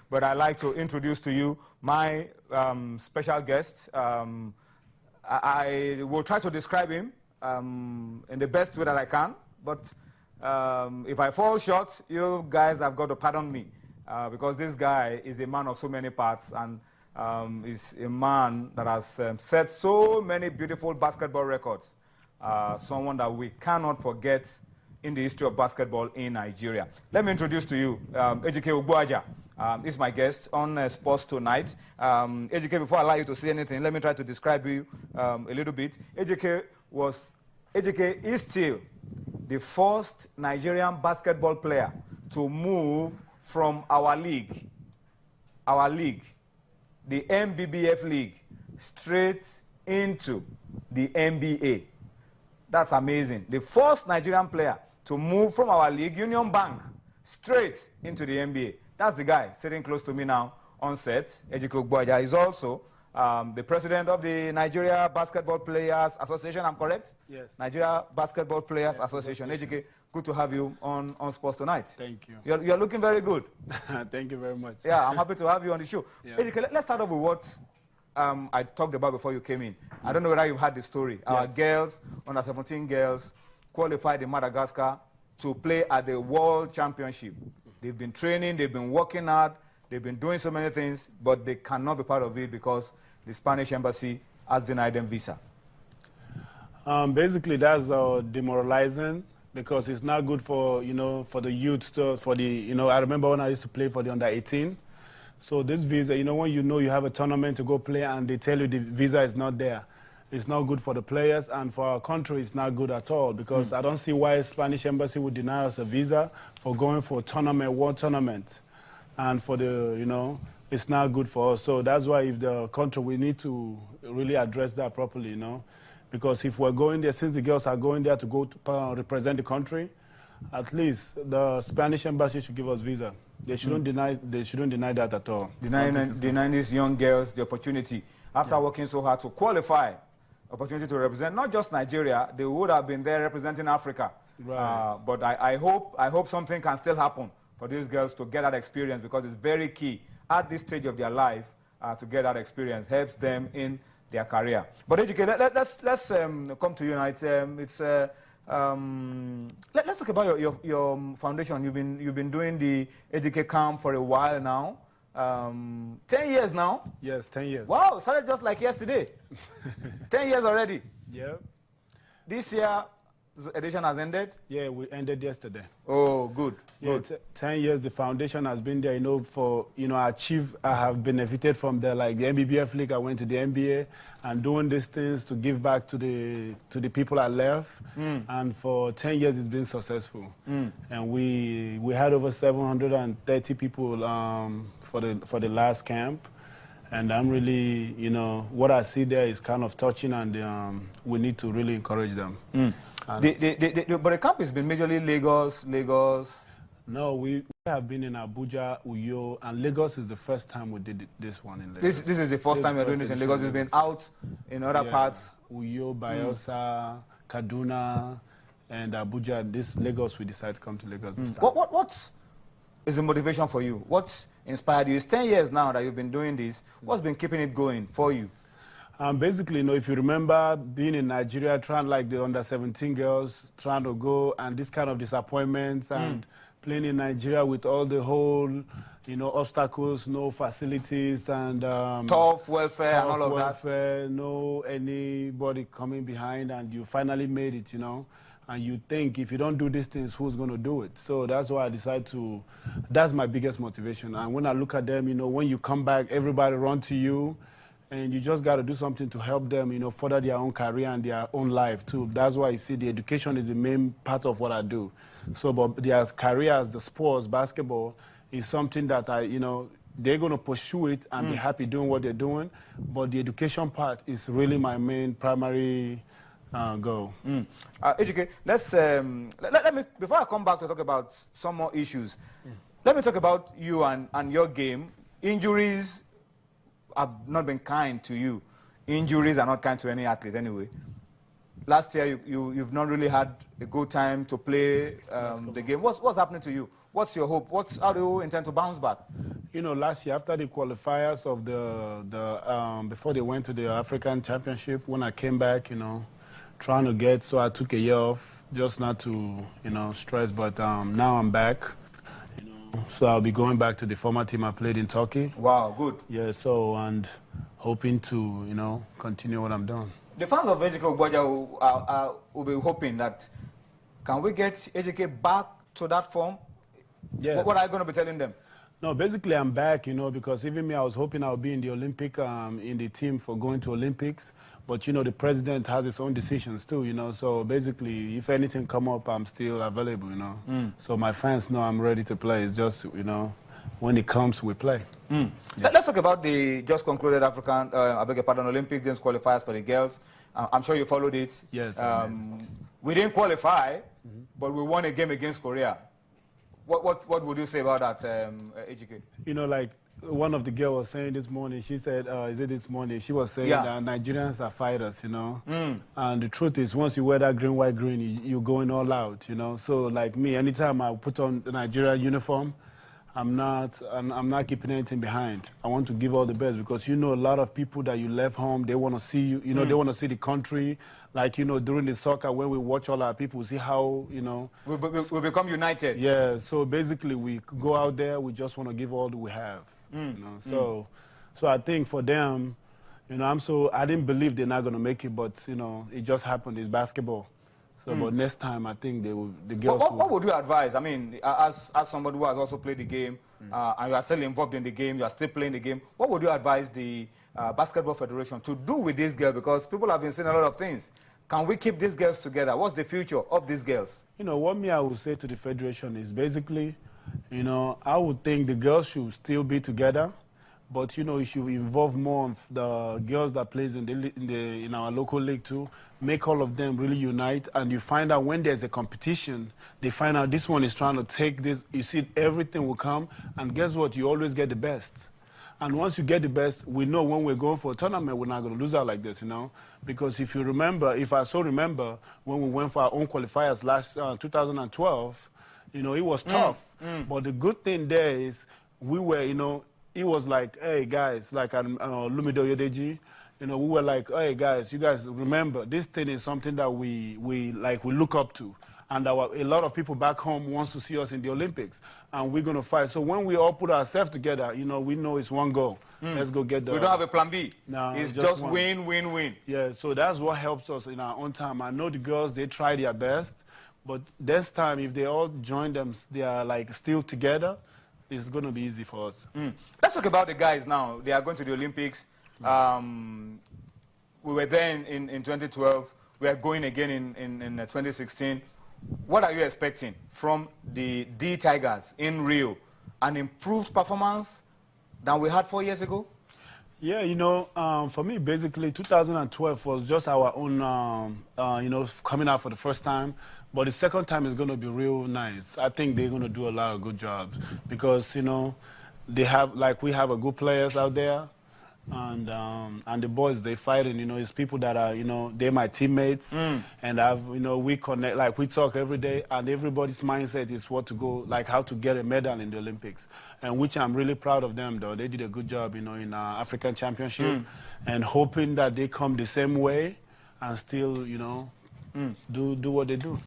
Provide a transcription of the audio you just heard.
but I'd like to introduce to you my special guest. I will try to describe him in the best way that I can, but if I fall short, you guys have got to pardon me, because this guy is a man of so many parts, and is a man that has set so many beautiful basketball records, someone that we cannot forget in the history of basketball in Nigeria. Let me introduce to you Ejike Ugboaja. Is my guest on Sports Tonight. Ejike, before I allow you to say anything, let me try to describe you a little bit. Ejike is still the first Nigerian basketball player to move from our league, the MBBF league, straight into the NBA. That's amazing. The first Nigerian player to move from our league, Union Bank, straight into the NBA. That's the guy sitting close to me now on set. Ejike Ugboaja is also the president of the Nigeria Basketball Players Association. I'm correct? Yes. Nigeria Basketball Players Association. Ejike, good to have you on Sports Tonight. Thank you. You're looking very good. Thank you very much. Yeah, I'm happy to have you on the show. Yeah. Ejike, let's start off with what I talked about before you came in. I don't know whether you've heard the story. Yes. Our girls, under 17 girls, qualified in Madagascar to play at the World Championship. They've been training, they've been working hard, they've been doing so many things, but they cannot be part of it because the Spanish embassy has denied them visa. Basically, that's demoralizing, because it's not good for, for the youth stuff, for the, I remember when I used to play for the under-18. So this visa, when you have a tournament to go play and they tell you the visa is not there, it's not good for the players, and for our country it's not good at all, because I don't see why Spanish embassy would deny us a visa for going for a tournament, world tournament, and for the, it's not good for us. So that's why if the country, we need to really address that properly, because if we're going there, since the girls are going there to go to represent the country, at least the Spanish embassy should give us visa. They shouldn't deny that at all. Denying these young girls the opportunity, after working so hard to qualify, opportunity to represent not just Nigeria, they would have been there representing Africa. Right. But I hope something can still happen for these girls to get that experience, because it's very key at this stage of their life to get that experience. Helps them in their career. But Ejike, let's come to you now. Let's talk about your foundation. You've been doing the Ejike camp for a while now. 10 years now? Yes, 10 years. Wow, started just like yesterday. 10 years already. Yeah. This year, the edition has ended? Yeah, we ended yesterday. Oh, good. Yeah, good. 10 years the foundation has been there, for, I have benefited from like the MBBF league. I went to the NBA and doing these things to give back to the people I left. And for 10 years it's been successful. And we had over 730 people for the last camp. And I'm really, what I see there is kind of touching, and we need to really encourage them. But the camp has been majorly Lagos. No, we have been in Abuja, Uyo, and Lagos is the first time we did this one in Lagos. This is the first time you're doing this in Lagos. It's been out in other parts. Uyo, Bayelsa, Kaduna, and Abuja. This Lagos, we decided to come to Lagos this time. What is the motivation for you? What inspired you? It's 10 years now that you've been doing this. What's been keeping it going for you? Basically, if you remember being in Nigeria, trying like the under-17 girls, trying to go, and this kind of disappointments, and playing in Nigeria with all the whole, obstacles, no facilities, and tough welfare and all of that. No anybody coming behind, and you finally made it, and you think if you don't do these things, who's going to do it? So that's why I decided to, that's my biggest motivation. And when I look at them, when you come back, everybody run to you, and you just got to do something to help them, further their own career and their own life too. That's why you see the education is the main part of what I do. So, but their careers, the sports, basketball, is something that they're going to pursue it and be happy doing what they're doing. But the education part is really my main primary goal. Ejike, let me, before I come back to talk about some more issues, let me talk about you and your game. Injuries have not been kind to you. Injuries are not kind to any athlete anyway. Last year, you've not really had a good time to play the game. What's happening to you? What's your hope? How do you intend to bounce back? You know, last year after the qualifiers of before they went to the African Championship, when I came back, you know, trying to get, so I took a year off just not to, you know, stress. But now I'm back. So I'll be going back to the former team I played in Turkey. Wow, good. Yeah, so, and hoping to, you know, continue what I'm doing. The fans of Ejike Ugboaja will be hoping that, can we get Ejike back to that form? Yeah. What are you going to be telling them? No, basically I'm back, you know, because even me, I was hoping I would be in the Olympic, in the team for going to Olympics. But, you know, the president has his own decisions too, you know. So basically, if anything come up, I'm still available, you know. So my fans know I'm ready to play. It's just, you know, when it comes, we play. Yeah. Let's talk about the just concluded African, Olympic Games qualifiers for the girls. I'm sure you followed it. Yes. We didn't qualify, but we won a game against Korea. What would you say about that, Ejike? You know, like one of the girls was saying this morning, she said, is it this morning? She was saying that Nigerians are fighters, you know. And the truth is, once you wear that green, white, green, you're going all out, you know. So like me, anytime I put on the Nigeria uniform, I'm not keeping anything behind. I want to give all the best because, you know, a lot of people that you left home, they want to see you, you know, they want to see the country. Like, you know, during the soccer, when we watch all our people, see how, you know. We become united. Yeah, so basically we go out there, we just want to give all that we have. You know? So I think for them, you know, I didn't believe they're not going to make it, but, you know, it just happened. It's basketball. So, but next time, I think the girls what would you advise? I mean, as somebody who has also played the game, and you are still involved in the game, you are still playing the game, what would you advise the Basketball Federation to do with these girls? Because people have been saying a lot of things. Can we keep these girls together? What's the future of these girls? You know, what I would say to the Federation is basically, you know, I would think the girls should still be together, but, you know, you should involve more of the girls that plays in our local league too. Make all of them really unite, and you find out when there's a competition, they find out this one is trying to take this. You see, everything will come, and guess what? You always get the best. And once you get the best, we know when we're going for a tournament, we're not going to lose out like this, you know? Because if you remember, if I so remember, when we went for our own qualifiers last 2012, you know, it was tough. But the good thing there is we were, you know, it was like, hey, guys, like Lumido Yodeji, you know, we were like, hey, guys, you guys remember, this thing is something that we look up to. And a lot of people back home wants to see us in the Olympics. And we're going to fight. So when we all put ourselves together, you know, we know it's one goal. Let's go get the... We don't have a plan B. No, it's just win, win, win. Yeah, so that's what helps us in our own time. I know the girls, they try their best. But this time, if they all join them, they are like still together, it's going to be easy for us. Let's talk about the guys now. They are going to the Olympics. We were there in 2012. We are going again in 2016. What are you expecting from the D Tigers in Rio? An improved performance than we had 4 years ago? Yeah, you know, for me, basically, 2012 was just our own, you know, coming out for the first time. But the second time is going to be real nice. I think they're going to do a lot of good jobs because, you know, they have, like, we have a good players out there. And the boys, they fighting, you know, it's people that are, you know, they're my teammates. And you know, we connect, like we talk every day, and everybody's mindset is what to go, like how to get a medal in the Olympics. And which I'm really proud of them, though. They did a good job, you know, in African Championship. And hoping that they come the same way and still, you know, do what they do.